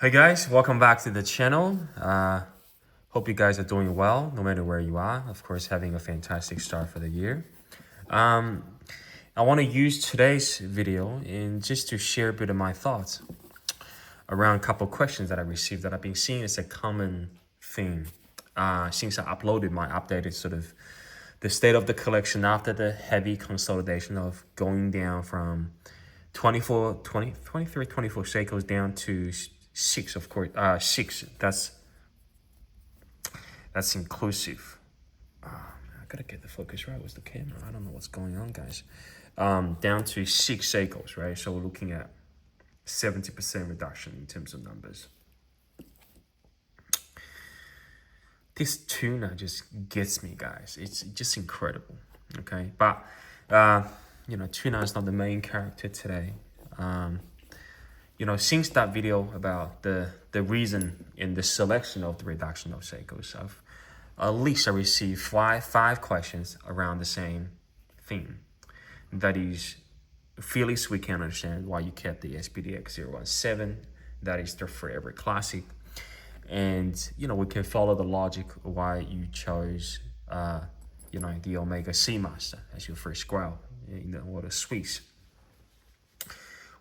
Hey guys, welcome back to the channel. Hope you guys are doing well, no matter where you are. Of course, having a fantastic start for the year. Um, I want to use today's video in just to share a bit of my thoughts around a couple of questions that I received that I've been seeing as a common theme since I uploaded my updated sort of the state of the collection after the heavy consolidation of going down from 24 Seikos down to six, of course. Six. That's inclusive. I gotta get the focus right with the camera. I don't know what's going on, guys. Down to six Seikos, right? So we're looking at 70% reduction in terms of numbers. This tuna just gets me, guys. It's just incredible. Okay, but tuna is not the main character today. Since that video about the reason in the selection of the reduction of Seikos, at least I received five questions around the same theme. That is, Felix, we can understand why you kept the SPDX 017. That is the forever classic. And, we can follow the logic why you chose, the Omega Seamaster as your first grab in the order Swiss.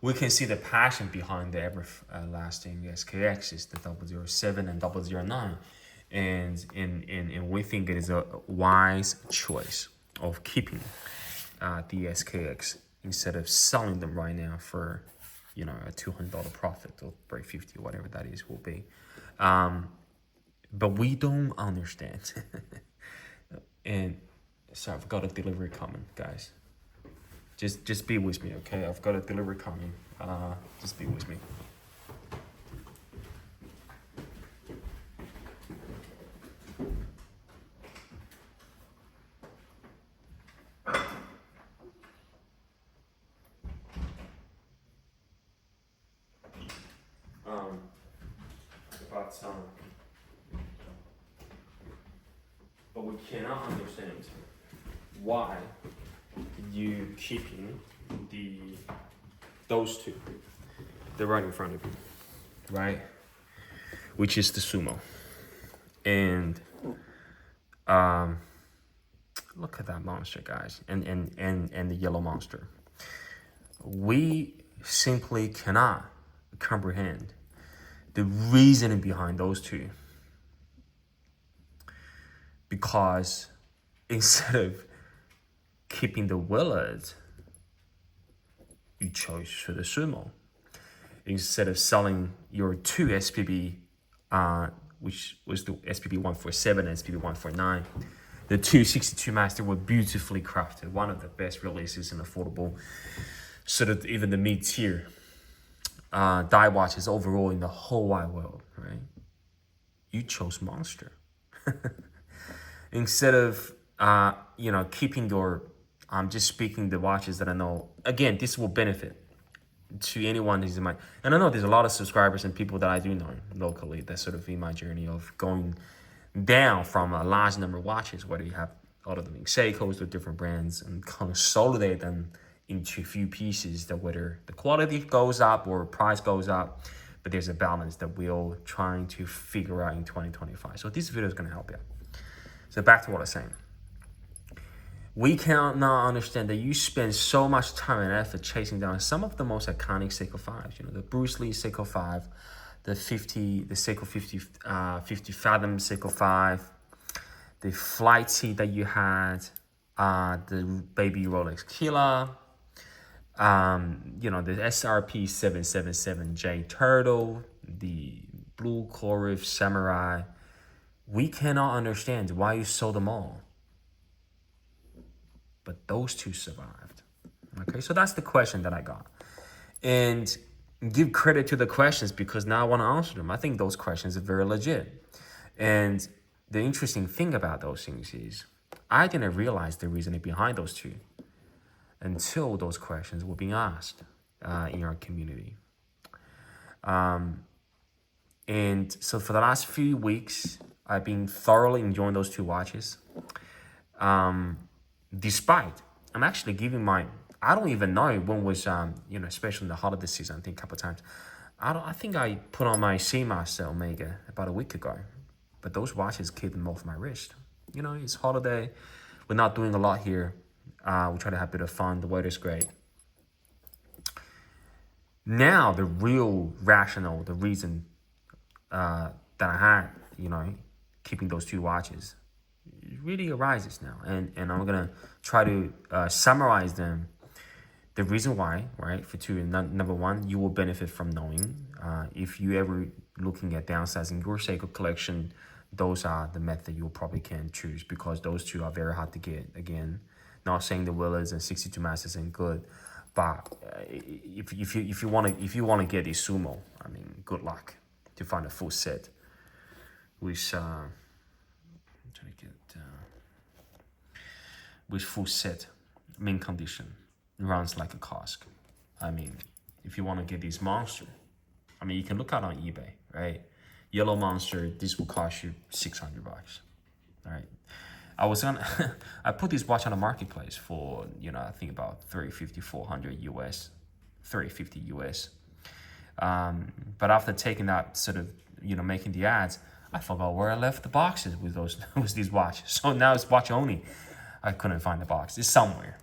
We can see the passion behind the everlasting SKXs, the 007 and 009. And we think it is a wise choice of keeping the SKX instead of selling them right now for, a $200 profit or break 50, whatever that is will be. But we don't understand. And so I've got a delivery coming, guys. Just be with me, okay? I've got a delivery coming. Just be with me. But we cannot understand why you keeping those two. They're right in front of you, right? Which is the Sumo. And look at that monster, guys, and the yellow monster. We simply cannot comprehend the reasoning behind those two. Because instead of keeping the Willard, you chose for the Sumo. Instead of selling your two SPB, which was the SPB 147 and SPB 149, the 262 Master were beautifully crafted. One of the best releases in affordable, sort of even the mid-tier die watches overall in the whole wide world, right? You chose Monster. Instead of, keeping your, I'm just speaking the watches that I know. Again, this will benefit to anyone who's in my, and I know there's a lot of subscribers and people that I do know locally that's sort of in my journey of going down from a large number of watches, whether you have all of them in Seikos with different brands and consolidate them into a few pieces that whether the quality goes up or price goes up, but there's a balance that we're all trying to figure out in 2025. So this video is going to help you. So back to what I was saying. We cannot understand that you spend so much time and effort chasing down some of the most iconic Seiko 5s. The Bruce Lee Seiko 5, the Seiko 50 Fathom Seiko 5, the Flight T that you had, the Baby Rolex Killer, the SRP 777J Turtle, the Blue Corif Samurai. We cannot understand why you sold them all. But those two survived. Okay, so that's the question that I got. And give credit to the questions because now I want to answer them. I think those questions are very legit. And the interesting thing about those things is I didn't realize the reasoning behind those two until those questions were being asked in our community. And so for the last few weeks, I've been thoroughly enjoying those two watches. Despite, I'm actually giving I don't even know when was, especially in the holiday season, I think a couple of times, I think I put on my Seamaster Omega about a week ago, but those watches keep them off my wrist. You know, it's holiday. We're not doing a lot here. We try to have a bit of fun. The weather's great. Now, the real rationale, the reason that I had, you know, keeping those two watches, it really arises now. And I'm going to try to summarize them. The reason why, right, for two, number one, you will benefit from knowing. If you ever looking at downsizing your Seiko collection, those are the method you probably can choose, because those two are very hard to get. Again, not saying the Willards and 62 Masters ain't good, but if you want to get a Sumo, I mean, good luck to find a full set. Which I'm trying to get which full set, mint condition, runs like a cask. I mean, if you want to get these monster, I mean, you can look out on eBay, right? Yellow Monster, this will cost you $600. All right. I was gonna, I put this watch on the marketplace for, you know, I think about $350, $400 US, $350 US. But after taking that sort of, you know, making the ads, I forgot where I left the boxes with those with these watches. So now it's watch only. I couldn't find the box. It's somewhere,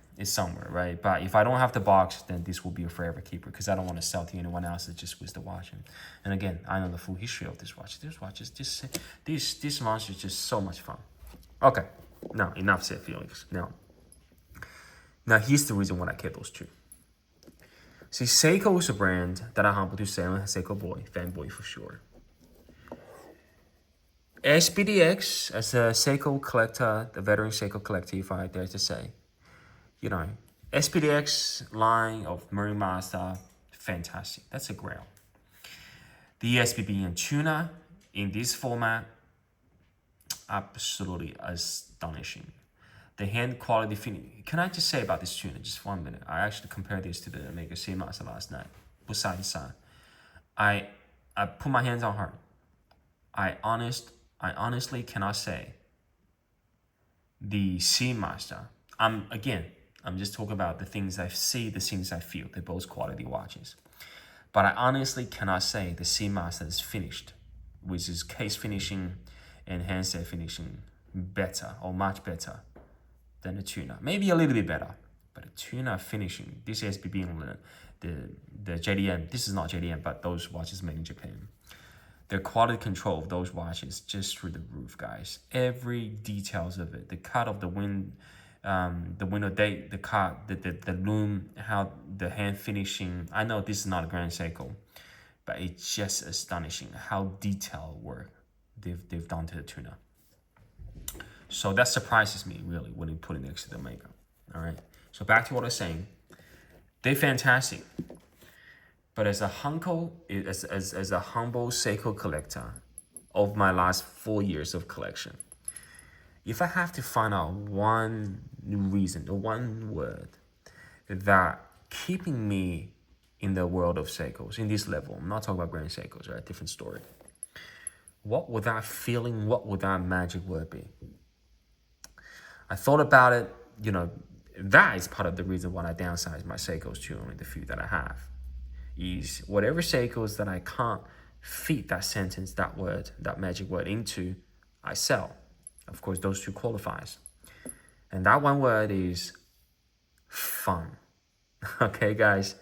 right? But if I don't have the box, then this will be a forever keeper, because I don't want to sell to anyone else that just with the watch. And again, I know the full history of this watch. This watch is just, this monster is just so much fun. Okay, now enough said, Felix. Now here's the reason why I kept those two. See, Seiko is a brand that I'm humble to say I'm a Seiko boy, fanboy for sure. SPDX, as a Seiko collector, the veteran Seiko collector, if I dare to say, you know, SPDX line of Marine Master, fantastic. That's a grail. The SPB and tuna in this format, absolutely astonishing. The hand quality finish. Can I just say about this tuna, just 1 minute? I actually compared this to the Omega Seamaster last night, side to side. I put my hands on her. I honestly cannot say the Seamaster. I'm just talking about the things I see, the things I feel. They're both quality watches. But I honestly cannot say the Seamaster is finished, which is case finishing and handset finishing, better or much better than the tuna. Maybe a little bit better, but the tuna finishing, this SBB and the JDM, this is not JDM, but those watches made in Japan. The quality control of those watches just through the roof, guys. Every details of it, the cut of the window date, the cut, the loom, how the hand finishing. I know this is not a Grand Seiko, but it's just astonishing how detailed work they've done to the tuna. So that surprises me really when you put it next to the Omega. All right. So back to what I was saying, they're fantastic. But as a humble Seiko collector of my last 4 years of collection, if I have to find out one reason or one word that keeping me in the world of Seikos, in this level, I'm not talking about Grand Seikos, right? Different story. What would that feeling, what would that magic word be? I thought about it, you know, that is part of the reason why I downsized my Seikos to only the few that I have. Is whatever Seikos that I can't fit that sentence, that word, that magic word into, I sell. Of course, those two qualifies. And that one word is fun. Okay, guys.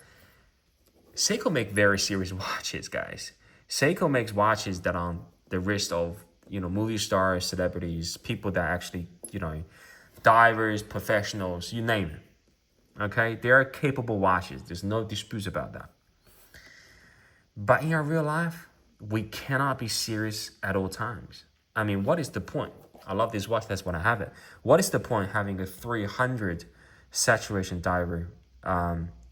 Seiko make very serious watches, guys. Seiko makes watches that are on the wrist of, you know, movie stars, celebrities, people that actually, you know, divers, professionals, you name it. Okay, they are capable watches. There's no disputes about that. But in our real life, we cannot be serious at all times. I mean, what is the point? I love this watch, that's when I have it. What is the point having a 300 saturation diver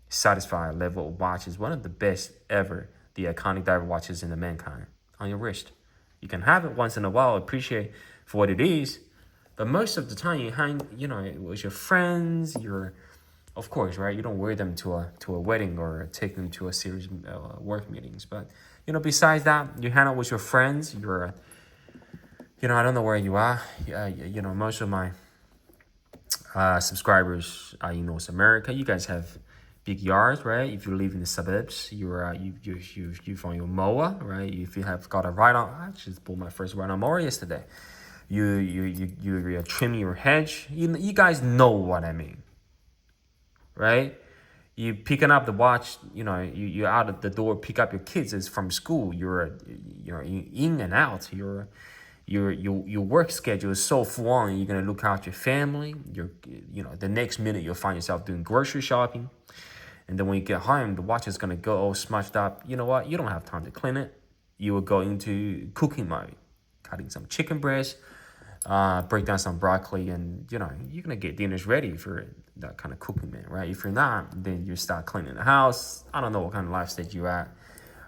satisfied level of watches, one of the best ever, the iconic diver watches in the mankind, on your wrist? You can have it once in a while, appreciate for what it is, but most of the time you hang, you know, with your friends, of course, right? You don't wear them to a wedding or take them to a series of work meetings. But, you know, besides that, you hang out with your friends. You're, you know, I don't know where you are. You know, most of my subscribers are in North America. You guys have big yards, right? If you live in the suburbs, you from your mower, right? If you have got a ride-on, I just bought my first ride-on mower yesterday. You're trimming your hedge. You guys know what I mean, right? You picking up the watch, you're out of the door, pick up your kids is from school. You're in and out. Your work schedule is so full on. You're gonna look out your family. The next minute you'll find yourself doing grocery shopping, and then when you get home, the watch is gonna go all smudged up. You know what? You don't have time to clean it. You will go into cooking mode, cutting some chicken breast, break down some broccoli, and you're gonna get dinners ready for that kind of cooking, man, right? If you're not, then you start cleaning the house. I don't know what kind of life stage you're at.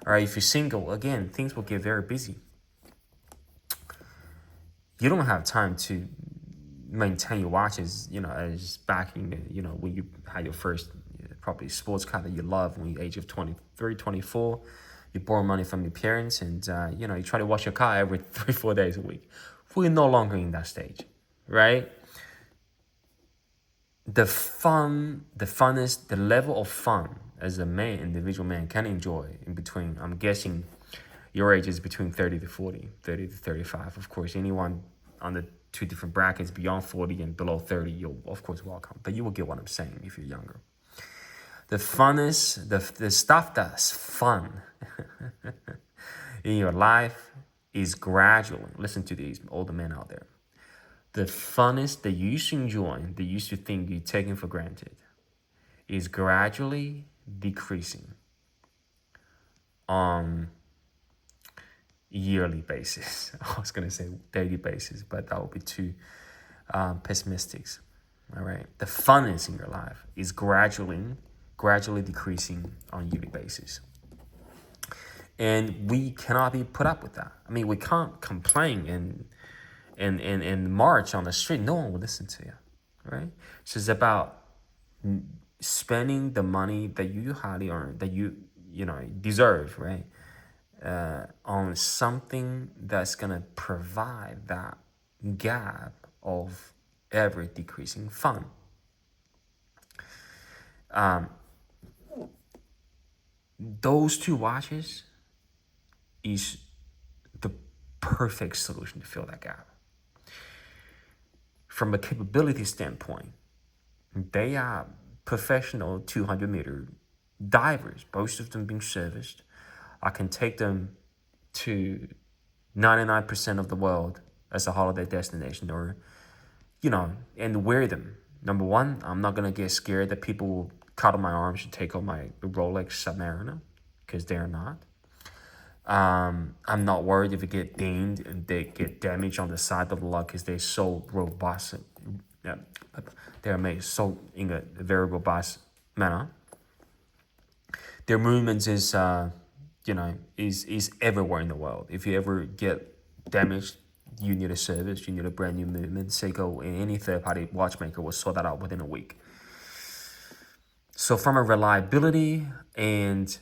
All right, if you're single, again, things will get very busy. You don't have time to maintain your watches, as back in, when you had your first probably sports car that you love when you're age of 23, 24. You borrow money from your parents, and you try to wash your car every 3-4 days a week. We're no longer in that stage, right? The funnest, the level of fun as a man, individual man, can enjoy in between, I'm guessing your age is between 30 to 40, 30 to 35. Of course, anyone on the two different brackets beyond 40 and below 30, you'll of course welcome. But you will get what I'm saying if you're younger. The funnest, the stuff that's fun in your life is gradually, listen to these older men out there, the funnest that you used to enjoy, that you used to think you're taking for granted, is gradually decreasing on yearly basis. I was going to say daily basis, but that would be too pessimistic. All right. The funness in your life is gradually decreasing on yearly basis. And we cannot be put up with that. I mean, we can't complain and march on the street. No one will listen to you, right? So it's about spending the money that you highly earn, that you deserve, right? On something that's gonna provide that gap of ever decreasing fun. Those two watches is the perfect solution to fill that gap. From a capability standpoint, they are professional 200-meter divers, most of them being serviced. I can take them to 99% of the world as a holiday destination, or, and wear them. Number one, I'm not going to get scared that people will cut on my arms and take on my Rolex Submariner, because they're not. I'm not worried if it get dinged and they get damaged on the side of the lug, because they're so robust. They're made so in a very robust manner. Their movements is everywhere in the world. If you ever get damaged, you need a service, you need a brand new movement. Seiko and any third-party watchmaker will sort that out within a week. So from a reliability and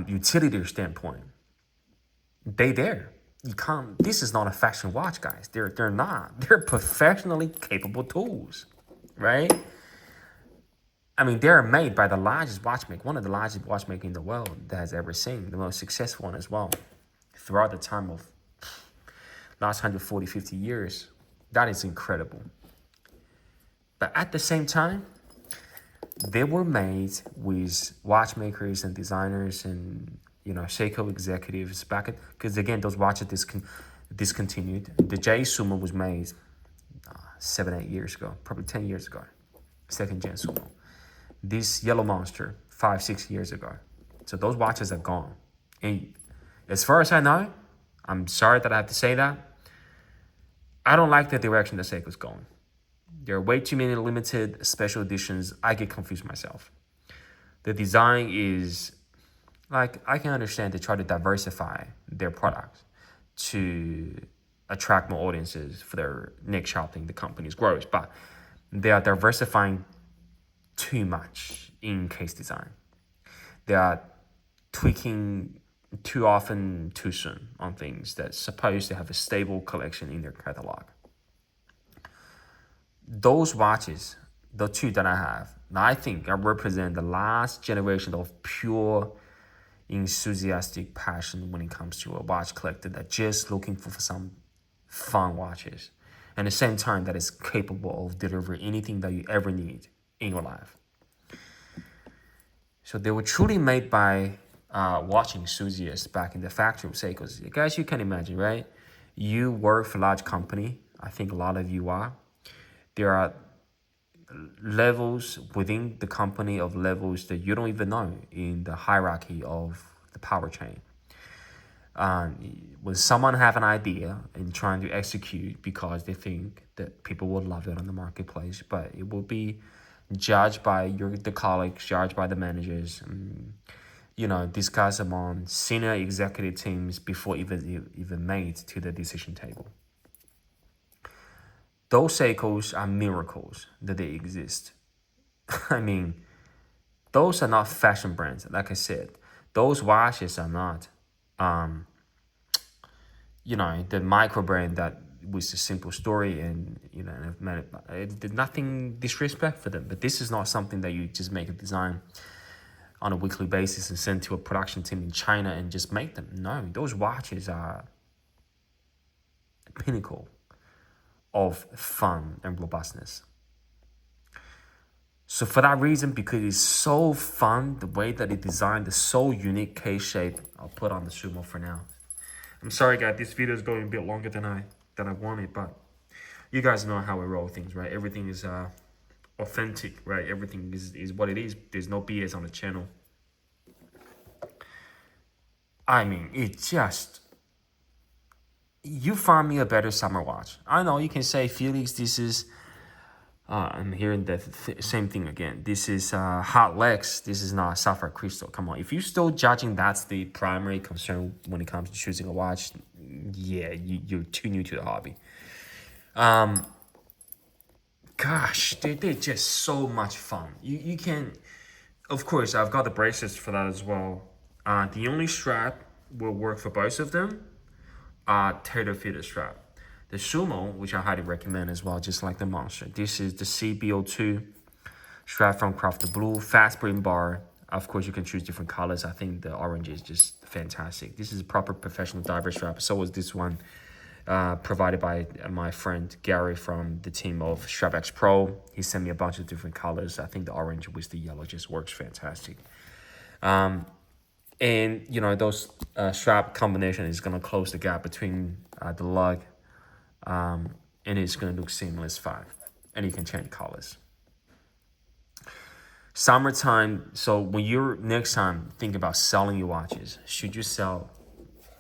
utility standpoint, they there. You can't. This is not a fashion watch, guys. They're not. They're professionally capable tools, right? I mean, they're made by the largest watchmaker, one of the largest watchmakers in the world that has ever seen, the most successful one as well. Throughout the time of last 140, 50 years, that is incredible. But at the same time, they were made with watchmakers and designers and Seiko executives back because again, those watches discontinued. The J Sumo was made 7-8 years ago, probably 10 years ago, second gen Sumo. This Yellow Monster 5-6 years ago. So those watches are gone. And as far as I know, I'm sorry that I have to say that, I don't like the direction that Seiko's going. There are way too many limited special editions. I get confused myself. The design is, like, I can understand they try to diversify their products to attract more audiences for their next shopping, the company's growth, but they are diversifying too much in case design. They are tweaking too often, too soon on things that's supposed to have a stable collection in their catalog. Those watches the two that I have, I think I represent the last generation of pure enthusiastic passion when it comes to a watch collector that just looking for some fun watches. And at the same time that is capable of delivering anything that you ever need in your life. So they were truly made by watch enthusiasts back in the factory of Seikos. Guys, you can imagine, right? You work for a large company. I think a lot of you are. There are levels within the company of levels that you don't even know in the hierarchy of the power chain. When someone have an idea and trying to execute because they think that people will love it on the marketplace, but it will be judged by the colleagues, judged by the managers, discussed among senior executive teams before even made to the decision table. Those Seikos are miracles that they exist. I mean, those are not fashion brands. Like I said, those watches are not, the micro brand that was a simple story and, it did nothing disrespect for them. But this is not something that you just make a design on a weekly basis and send to a production team in China and just make them. No, those watches are the pinnacle of fun and robustness. So for that reason, because it's so fun, the way that it designed, the so unique K-shape, I'll put on the Sumo for now. I'm sorry, guys, this video is going a bit longer than I wanted, but you guys know how I roll things, right? Everything is authentic, right? Everything is what it is. There's no BS on the channel. I mean, you find me a better summer watch. I know you can say, Felix, this is, I'm hearing the same thing again. This is hot legs. This is not sapphire crystal. Come on. If you're still judging that's the primary concern when it comes to choosing a watch, yeah, you're too new to the hobby. Gosh, they're just so much fun. You can, of course, I've got the bracelets for that as well. The only strap will work for both of them. Tailor-fitted strap. The Sumo, which I highly recommend as well, just like the Monster. This is the CBO2 strap from Crafted Blue, fast spring bar. Of course, you can choose different colors. I think the orange is just fantastic. This is a proper professional diver strap. So was this one provided by my friend Gary from the team of StrapX Pro. He sent me a bunch of different colors. I think the orange with the yellow just works fantastic. And those strap combination is gonna close the gap between the lug, and it's gonna look seamless fine. And you can change colors. Summertime. So when you're next time think about selling your watches, should you sell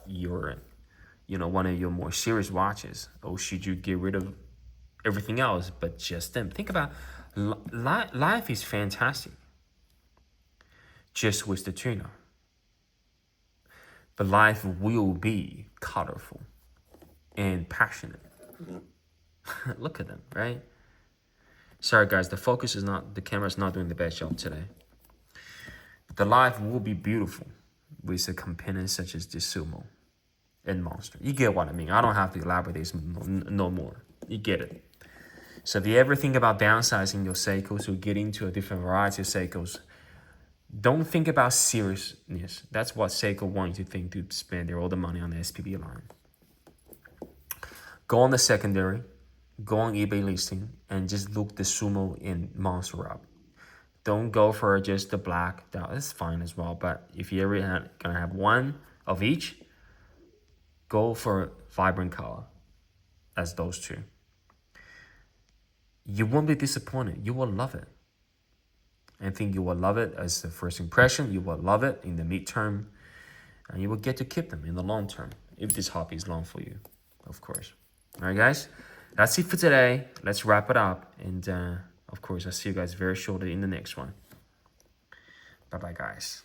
your, one of your more serious watches, or should you get rid of everything else but just them? Think about life is fantastic, just with the tuner. But life will be colorful and passionate. Look at them, right? Sorry, guys, the camera's not doing the best job today. The life will be beautiful with a companion such as the Sumo and Monster. You get what I mean. I don't have to elaborate this no more. You get it. So if you ever think about downsizing your Seikos or getting into a different variety of Seikos, don't think about seriousness. That's what Seiko wants you to think, to spend all the money on the SPB line. Go on the secondary, go on eBay listing, and just look the Sumo and Monster up. Don't go for just the black. That's fine as well. But if you ever gonna have one of each, go for vibrant color as those two. You won't be disappointed. You will love it. I think you will love it as the first impression. You will love it in the midterm. And you will get to keep them in the long term, if this hobby is long for you, of course. All right, guys. That's it for today. Let's wrap it up. And, of course, I'll see you guys very shortly in the next one. Bye-bye, guys.